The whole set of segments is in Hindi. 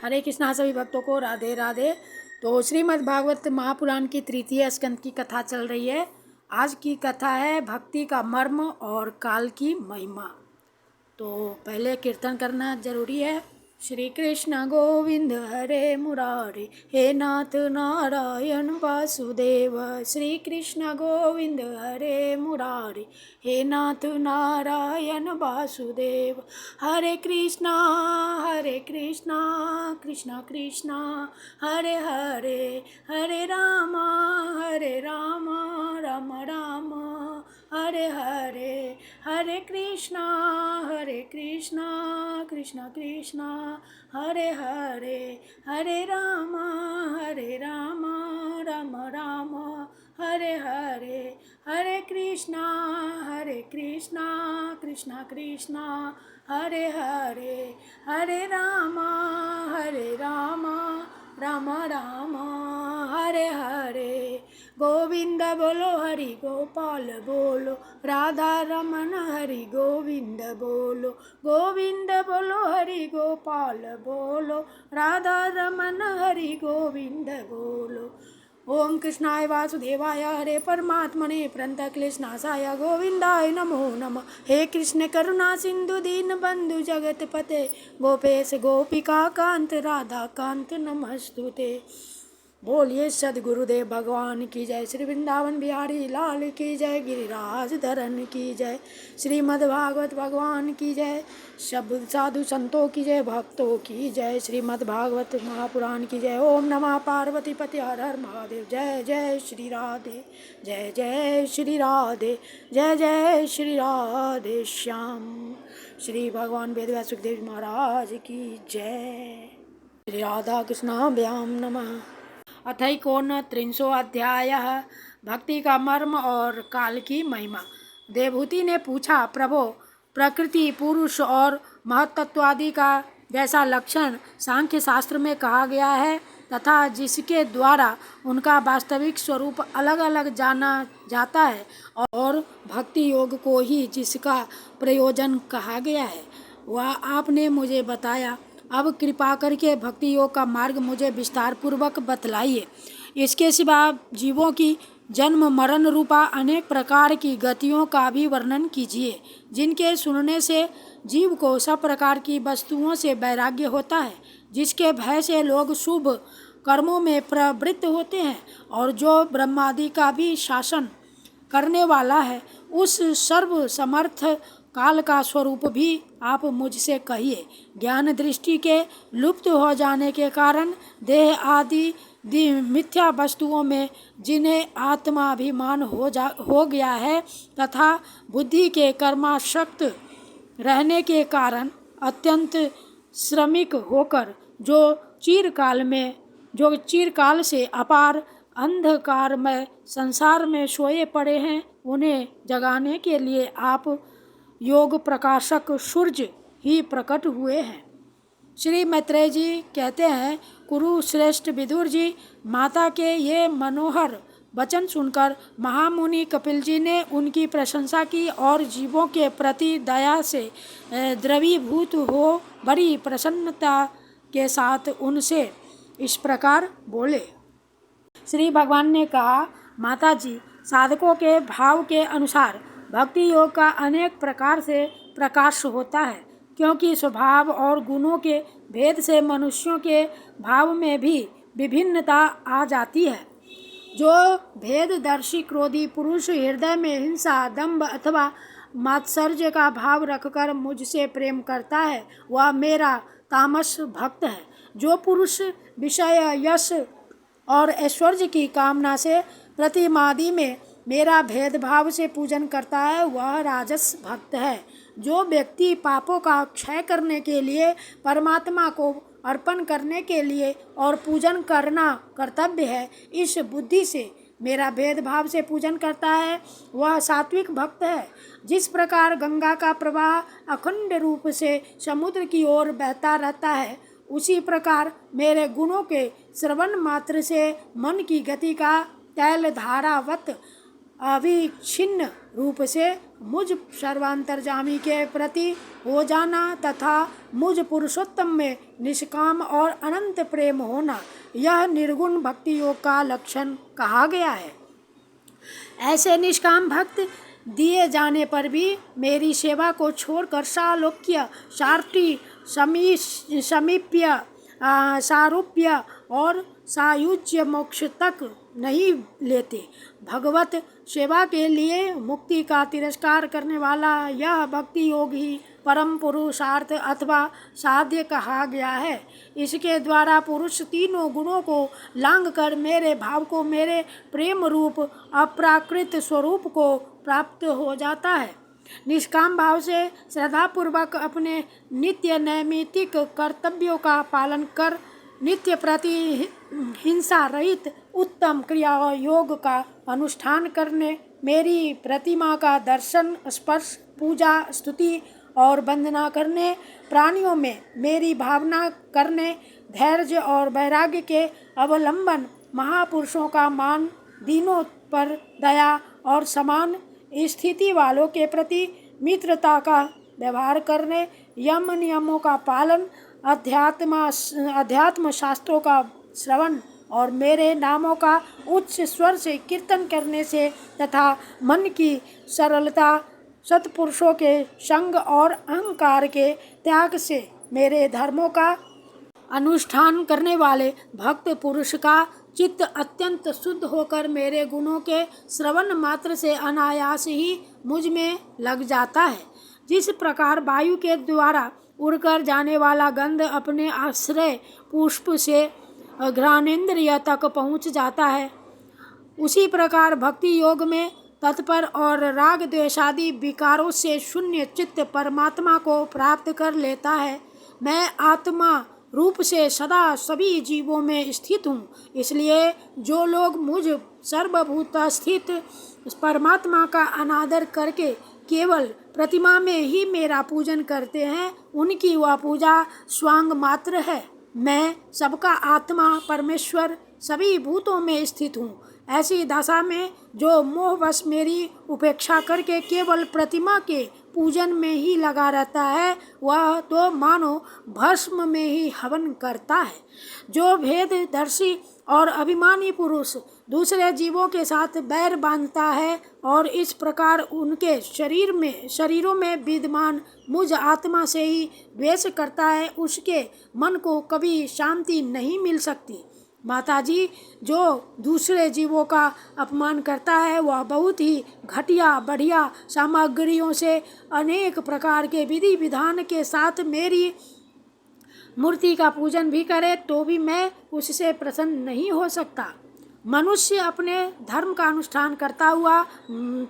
हरे कृष्णा सभी भक्तों को राधे राधे। तो श्रीमद् भागवत महापुराण की तृतीय स्कंद की कथा चल रही है। आज की कथा है भक्ति का मर्म और काल की महिमा। तो पहले कीर्तन करना जरूरी है। श्री कृष्ण गोविंद हरे मुरारी, हे नाथ नारायण वासुदेव। श्री कृष्ण गोविंद हरे मुरारी, हे नाथ नारायण वासुदेव। हरे कृष्णा कृष्णा कृष्णा हरे हरे, हरे राम राम राम हरे हरे। हरे कृष्णा कृष्णा कृष्णा हरे हरे, हरे राम राम राम हरे हरे। हरे कृष्णा कृष्णा कृष्णा हरे हरे, हरे राम राम राम हरे हरे। गोविंद बोलो हरि गोपाल बोलो, राधा रमन हरि गोविंद बोलो। गोविंद बोलो हरि गोपाल बोलो, राधा रमन हरि गोविंद बोलो। ओम कृष्णाय वासुदेवाय हरे परमात्मने प्रणतक्लेशनाशाय गोविंदाय नमो नमः। हे कृष्ण करुणा सिंधु दीन बंधु जगतपते, गोपेश गोपिका कांत राधा कांत नमस्तुते। बोलिए सदगुरुदेव भगवान की जय। श्री वृंदावन बिहारी लाल की जय। गिरिराज धरन की जय। श्रीमद् भागवत भगवान की जय। सब साधु संतों की जय, भक्तों की जय। श्रीमद् भागवत महापुराण की जय। ओम नमः पार्वती पति हर हर महादेव। जय जय श्री राधे, जय जय श्री राधे, जय जय श्री राधे श्याम। श्री भगवान वेदव्यास सुखदेव महाराज की जय। श्री राधा कृष्णाभ्याम नमः। अथैकोन अध्यायः भक्ति का मर्म और काल की महिमा। देवहूति ने पूछा, प्रभो, प्रकृति, पुरुष और महत्त्वादि का जैसा लक्षण सांख्य शास्त्र में कहा गया है तथा जिसके द्वारा उनका वास्तविक स्वरूप अलग अलग जाना जाता है, और भक्ति योग को ही जिसका प्रयोजन कहा गया है, वह आपने मुझे बताया। अब कृपा करके भक्ति योग का मार्ग मुझे विस्तार पूर्वक बतलाइए। इसके सिवा जीवों की जन्म मरण रूपा अनेक प्रकार की गतियों का भी वर्णन कीजिए, जिनके सुनने से जीव को सब प्रकार की वस्तुओं से वैराग्य होता है, जिसके भय से लोग शुभ कर्मों में प्रवृत्त होते हैं, और जो ब्रह्मादि का भी शासन करने वाला है। उस सर्व समर्थ काल का स्वरूप भी आप मुझसे कहिए। ज्ञान दृष्टि के लुप्त हो जाने के कारण देह आदि मिथ्या वस्तुओं में जिन्हें आत्माभिमान हो गया है तथा बुद्धि के कर्माशक्त रहने के कारण अत्यंत श्रमिक होकर जो चिरकाल से अपार अंधकारमय संसार में सोए पड़े हैं, उन्हें जगाने के लिए आप योग प्रकाशक सूर्य ही प्रकट हुए हैं। श्री मैत्रेय जी कहते हैं, कुरुश्रेष्ठ विदुर जी, माता के ये मनोहर वचन सुनकर महामुनि कपिल जी ने उनकी प्रशंसा की और जीवों के प्रति दया से द्रवीभूत हो बड़ी प्रसन्नता के साथ उनसे इस प्रकार बोले। श्री भगवान ने कहा, माता जी, साधकों के भाव के अनुसार भक्ति योग का अनेक प्रकार से प्रकाश होता है, क्योंकि स्वभाव और गुणों के भेद से मनुष्यों के भाव में भी विभिन्नता आ जाती है। जो भेददर्शी क्रोधी पुरुष हृदय में हिंसा, दंभ अथवा मात्सर्य का भाव रखकर मुझसे प्रेम करता है, वह मेरा तामस भक्त है। जो पुरुष विषय, यश और ऐश्वर्य की कामना से प्रतिमादि में मेरा भेदभाव से पूजन करता है, वह राजस भक्त है। जो व्यक्ति पापों का क्षय करने के लिए, परमात्मा को अर्पण करने के लिए और पूजन करना कर्तव्य है, इस बुद्धि से मेरा भेदभाव से पूजन करता है, वह सात्विक भक्त है। जिस प्रकार गंगा का प्रवाह अखंड रूप से समुद्र की ओर बहता रहता है, उसी प्रकार मेरे गुणों के श्रवण मात्र से मन की गति का तैल धारावत अविच्छिन्न रूप से मुझ सर्वांतर्यामी के प्रति हो जाना तथा मुझ पुरुषोत्तम में निष्काम और अनंत प्रेम होना, यह निर्गुण भक्ति योग का लक्षण कहा गया है। ऐसे निष्काम भक्त दिए जाने पर भी मेरी सेवा को छोड़कर सालोक्य, सार्टी, समीप्य, सारूप्य और सायुज्य मोक्ष तक नहीं लेते। भगवत सेवा के लिए मुक्ति का तिरस्कार करने वाला यह भक्ति योग ही परम पुरुषार्थ अथवा साध्य कहा गया है। इसके द्वारा पुरुष तीनों गुणों को लांघ कर मेरे भाव को, मेरे प्रेम रूप अप्राकृत स्वरूप को प्राप्त हो जाता है। निष्काम भाव से श्रद्धापूर्वक अपने नित्य नैमित्तिक कर्तव्यों का पालन कर नित्य प्रति हिंसा रहित उत्तम क्रिया योग का अनुष्ठान करने, मेरी प्रतिमा का दर्शन, स्पर्श, पूजा, स्तुति और वंदना करने, प्राणियों में मेरी भावना करने, धैर्य और वैराग्य के अवलंबन, महापुरुषों का मान, दीनों पर दया और समान स्थिति वालों के प्रति मित्रता का व्यवहार करने, यम नियमों का पालन, अध्यात्म शास्त्रों का श्रवण और मेरे नामों का उच्च स्वर से कीर्तन करने से तथा मन की सरलता, सत्पुरुषों के संग और अहंकार के त्याग से मेरे धर्मों का अनुष्ठान करने वाले भक्त पुरुष का चित्त अत्यंत शुद्ध होकर मेरे गुणों के श्रवण मात्र से अनायास ही मुझ में लग जाता है। जिस प्रकार वायु के द्वारा उड़कर जाने वाला गंध अपने आश्रय पुष्प से घ्राणेन्द्रिय तक पहुँच जाता है, उसी प्रकार भक्ति योग में तत्पर और राग द्वेषादि विकारों से शून्य चित्त परमात्मा को प्राप्त कर लेता है। मैं आत्मा रूप से सदा सभी जीवों में स्थित हूँ, इसलिए जो लोग मुझ सर्वभूत स्थित परमात्मा का अनादर करके केवल प्रतिमा में ही मेरा पूजन करते हैं, उनकी वह पूजा स्वांग मात्र है। मैं सबका आत्मा परमेश्वर सभी भूतों में स्थित हूँ। ऐसी दशा में जो मोहवश मेरी उपेक्षा करके केवल प्रतिमा के पूजन में ही लगा रहता है, वह तो मानो भस्म में ही हवन करता है। जो भेददर्शी और अभिमानी पुरुष दूसरे जीवों के साथ बैर बांधता है और इस प्रकार उनके शरीरों में विद्यमान मुझ आत्मा से ही द्वेष करता है, उसके मन को कभी शांति नहीं मिल सकती। माताजी, जो दूसरे जीवों का अपमान करता है वह बहुत ही घटिया बढ़िया सामग्रियों से अनेक प्रकार के विधि विधान के साथ मेरी मूर्ति का पूजन भी करे तो भी मैं उससे प्रसन्न नहीं हो सकता। मनुष्य अपने धर्म का अनुष्ठान करता हुआ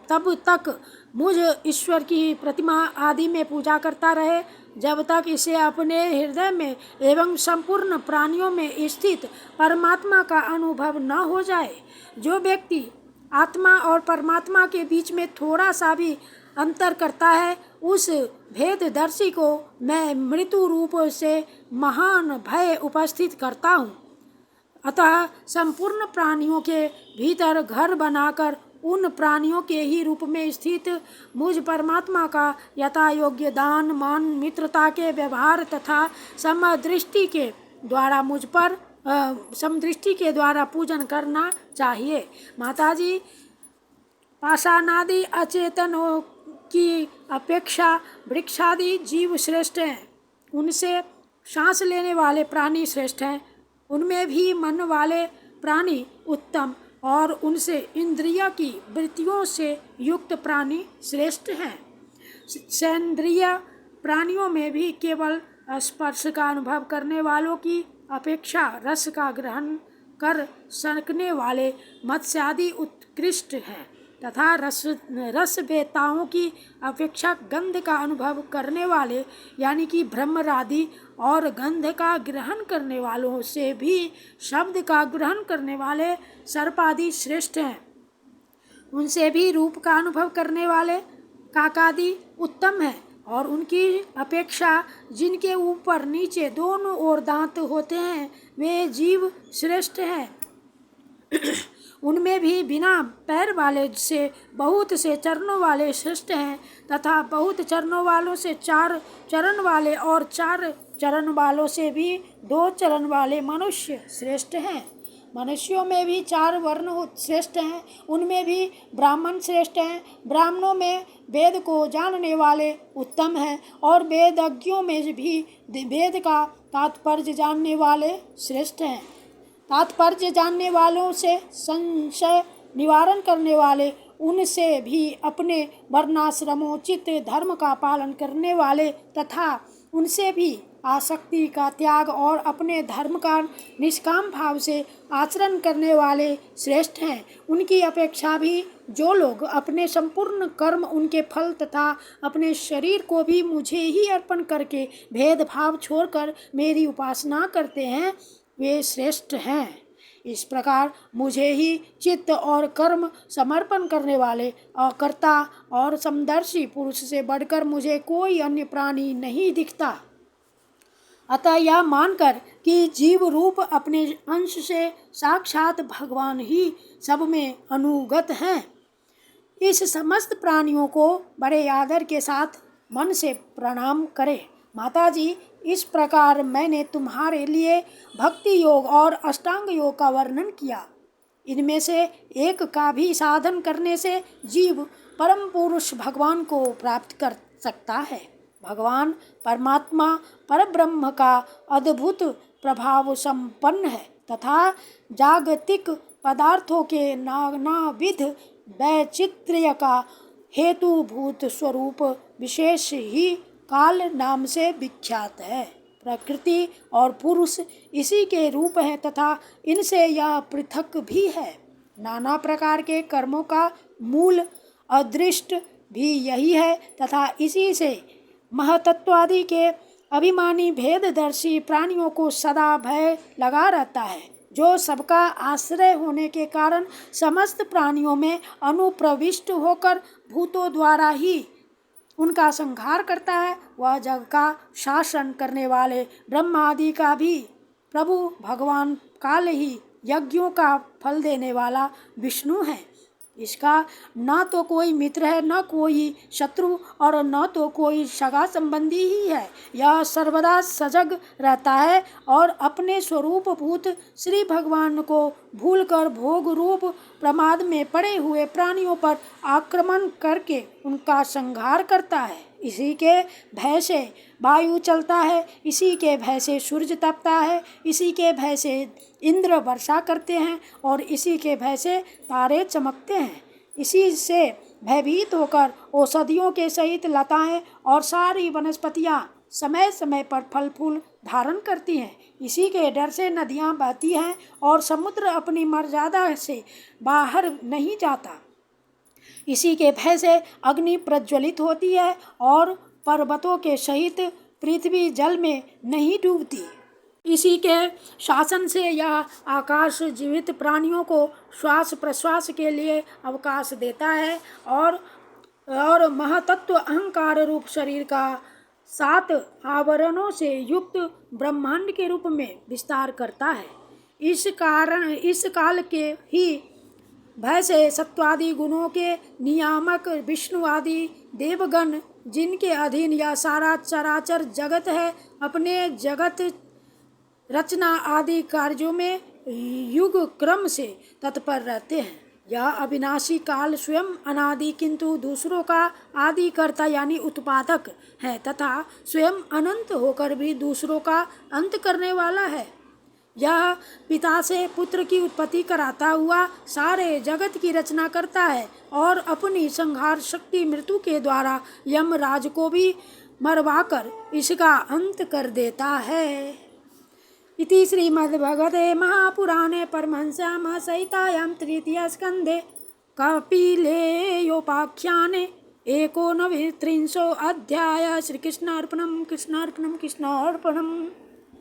तब तक मुझ ईश्वर की प्रतिमा आदि में पूजा करता रहे जब तक इसे अपने हृदय में एवं संपूर्ण प्राणियों में स्थित परमात्मा का अनुभव न हो जाए। जो व्यक्ति आत्मा और परमात्मा के बीच में थोड़ा सा भी अंतर करता है, उस भेददर्शी को मैं मृत्यु रूप से महान भय उपस्थित करता हूँ। अतः संपूर्ण प्राणियों के भीतर घर बनाकर उन प्राणियों के ही रूप में स्थित मुझ परमात्मा का यथा योग्य दान, मान, मित्रता के व्यवहार तथा समदृष्टि के द्वारा पूजन करना चाहिए। माताजी, पाषाणादि अचेतनों की अपेक्षा वृक्षादि जीव श्रेष्ठ हैं, उनसे सांस लेने वाले प्राणी श्रेष्ठ हैं, उनमें भी मन वाले प्राणी उत्तम और उनसे इंद्रिय की वृत्तियों से युक्त प्राणी श्रेष्ठ हैं। सेंद्रिय प्राणियों में भी केवल स्पर्श का अनुभव करने वालों की अपेक्षा रस का ग्रहण कर सकने वाले मत्स्यादि उत्कृष्ट हैं तथा रस वेताओं की अपेक्षा गंध का अनुभव करने वाले यानी कि भ्रमरादि और गंध का ग्रहण करने वालों से भी शब्द का ग्रहण करने वाले सर्पादि श्रेष्ठ हैं। उनसे भी रूप का अनुभव करने वाले काकादि उत्तम हैं और उनकी अपेक्षा जिनके ऊपर नीचे दोनों ओर दांत होते हैं वे जीव श्रेष्ठ हैं। उनमें भी बिना पैर वाले से बहुत से चरणों वाले श्रेष्ठ हैं, तथा बहुत चरणों वालों से 4 चरण वाले और 4 चरण वालों से भी 2 चरण वाले मनुष्य श्रेष्ठ हैं। मनुष्यों में भी 4 वर्ण श्रेष्ठ हैं, उनमें भी ब्राह्मण श्रेष्ठ हैं। ब्राह्मणों में वेद को जानने वाले उत्तम हैं, और वेदज्ञों में भी वेद का तात्पर्य जानने वाले श्रेष्ठ हैं। तात्पर्य जानने वालों से संशय निवारण करने वाले, उनसे भी अपने वर्णाश्रमोचित धर्म का पालन करने वाले, तथा उनसे भी आसक्ति का त्याग और अपने धर्म का निष्काम भाव से आचरण करने वाले श्रेष्ठ हैं। उनकी अपेक्षा भी जो लोग अपने संपूर्ण कर्म, उनके फल तथा अपने शरीर को भी मुझे ही अर्पण करके भेदभाव छोड़कर मेरी उपासना करते हैं, वे श्रेष्ठ हैं। इस प्रकार मुझे ही चित्त और कर्म समर्पण करने वाले अकर्ता और समदर्शी पुरुष से बढ़कर मुझे कोई अन्य प्राणी नहीं दिखता। अतः यह मानकर कि जीव रूप अपने अंश से साक्षात भगवान ही सब में अनुगत हैं, इस समस्त प्राणियों को बड़े आदर के साथ मन से प्रणाम करें। माता जी, इस प्रकार मैंने तुम्हारे लिए भक्ति योग और अष्टांग योग का वर्णन किया। इनमें से एक का भी साधन करने से जीव परम पुरुष भगवान को प्राप्त कर सकता है। भगवान परमात्मा परब्रह्म का अद्भुत प्रभाव संपन्न है तथा जागतिक पदार्थों के नानाविध वैचित्र्य का हेतुभूत स्वरूप विशेष ही काल नाम से विख्यात है। प्रकृति और पुरुष इसी के रूप हैं तथा इनसे यह पृथक भी है। नाना प्रकार के कर्मों का मूल अदृष्ट भी यही है तथा इसी से महतत्वादि के अभिमानी भेददर्शी प्राणियों को सदा भय लगा रहता है, जो सबका आश्रय होने के कारण समस्त प्राणियों में अनुप्रविष्ट होकर भूतों द्वारा ही उनका संहार करता है। वह जग का शासन करने वाले ब्रह्मा आदि का भी प्रभु भगवान काल ही यज्ञों का फल देने वाला विष्णु है। इसका न तो कोई मित्र है, न कोई शत्रु, और न तो कोई सगा संबंधी ही है। यह सर्वदा सजग रहता है और अपने स्वरूप भूत श्री भगवान को भूलकर भोग रूप प्रमाद में पड़े हुए प्राणियों पर आक्रमण करके उनका संहार करता है। इसी के भय से वायु चलता है, इसी के भय से सूर्य तपता है, इसी के भय से इंद्र वर्षा करते हैं और इसी के भय से तारे चमकते हैं। इसी से भयभीत होकर औषधियों के सहित लताएं और सारी वनस्पतियां समय समय पर फल फूल धारण करती हैं। इसी के डर से नदियां बहती हैं और समुद्र अपनी मर्यादा से बाहर नहीं जाता। इसी के भय से अग्नि प्रज्वलित होती है और पर्वतों के सहित पृथ्वी जल में नहीं डूबती। इसी के शासन से यह आकाश जीवित प्राणियों को श्वास प्रश्वास के लिए अवकाश देता है और महतत्व अहंकार रूप शरीर का 7 आवरणों से युक्त ब्रह्मांड के रूप में विस्तार करता है। इस काल के ही भय से सत्वादि गुणों के नियामक विष्णु आदि देवगण, जिनके अधीन यह सारा चराचर जगत है, अपने जगत रचना आदि कार्यों में युग क्रम से तत्पर रहते हैं। यह अविनाशी काल स्वयं अनादि किंतु दूसरों का आदि कर्ता यानी उत्पादक है तथा स्वयं अनंत होकर भी दूसरों का अंत करने वाला है। यह पिता से पुत्र की उत्पत्ति कराता हुआ सारे जगत की रचना करता है और अपनी संहार शक्ति मृत्यु के द्वारा यमराज को भी मरवाकर इसका अंत कर देता है। इति श्रीमद्भगवते महापुराणे परमहंस्यां संहितायां तृतीय स्कंधे कपिलेयोपाख्याने 19 अध्याय। श्रीकृष्णार्पणम कृष्णार्पणम कृष्णार्पणम।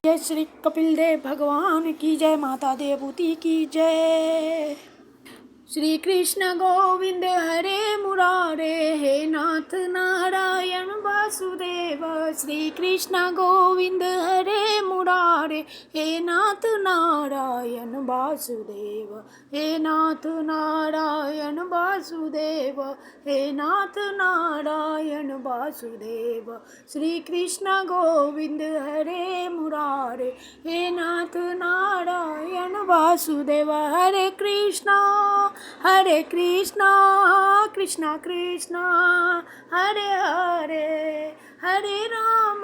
जय श्री कपिल देव भगवान की जय, माता देवभूति की जय। श्री कृष्ण गोविंद हरे मुरारे, हे नाथ नारायण वासुदेव। श्री कृष्ण गोविंद हरे मुरारे, हे नाथ नारायण वासुदेव। हे नाथ नारायण वासुदेव, हे नाथ नारायण वासुदेव। श्री कृष्ण गोविंद हरे मुरारे, हे नाथ नारायण वासुदेव। हरे कृष्णा कृष्णा कृष्णा हरे हरे, हरे राम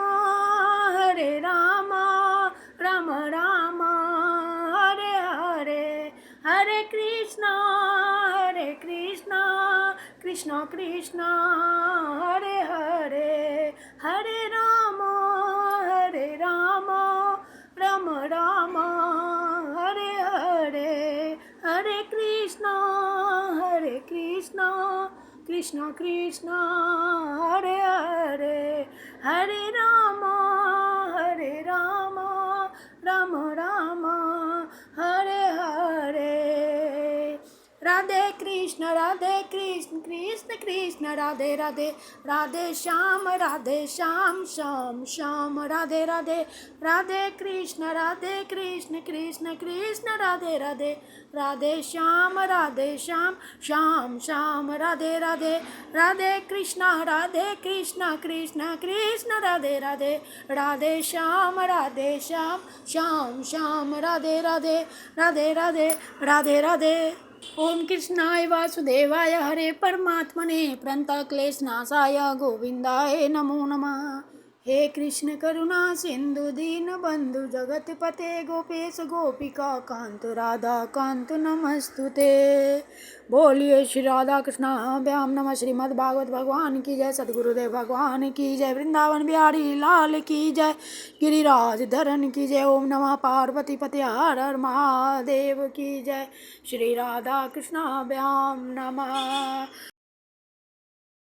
राम राम हरे हरे। हरे कृष्णा कृष्णा कृष्णा हरे हरे, हरे राम राम राम हरे हरे। हरे कृष्णा कृष्णा कृष्णा हरे हरे, हरे राम राम राम हरे हरे। राधे कृष्ण कृष्ण कृष्ण राधे राधे, राधे श्याम श्याम श्याम राधे राधे। राधे कृष्ण कृष्ण कृष्ण राधे राधे, राधे श्याम श्याम श्याम राधे राधे। राधे कृष्ण कृष्ण कृष्ण राधे राधे, राधे श्याम श्याम श्याम राधे राधे, राधे राधे राधे राधे। ओम कृष्णाय वासुदेवाय हरे परमात्मने प्रणतक्लेशनाशाय गोविंदाय नमो नमः। हे कृष्ण करुणा सिंधु दीन बंधु जगतपते गोपेश गोपिका कांत राधा कांत नमस्तुते। बोलिए श्री राधा कृष्णाभ्याम नमः। श्रीमद् भागवत भगवान की जय, सद्गुरुदेव भगवान की जय, वृंदावन बिहारी लाल की जय, गिरिराज धरन की जय। ओम नमः पार्वती पते हर हर महादेव की जय। श्री राधा कृष्णाभ्याम नमः।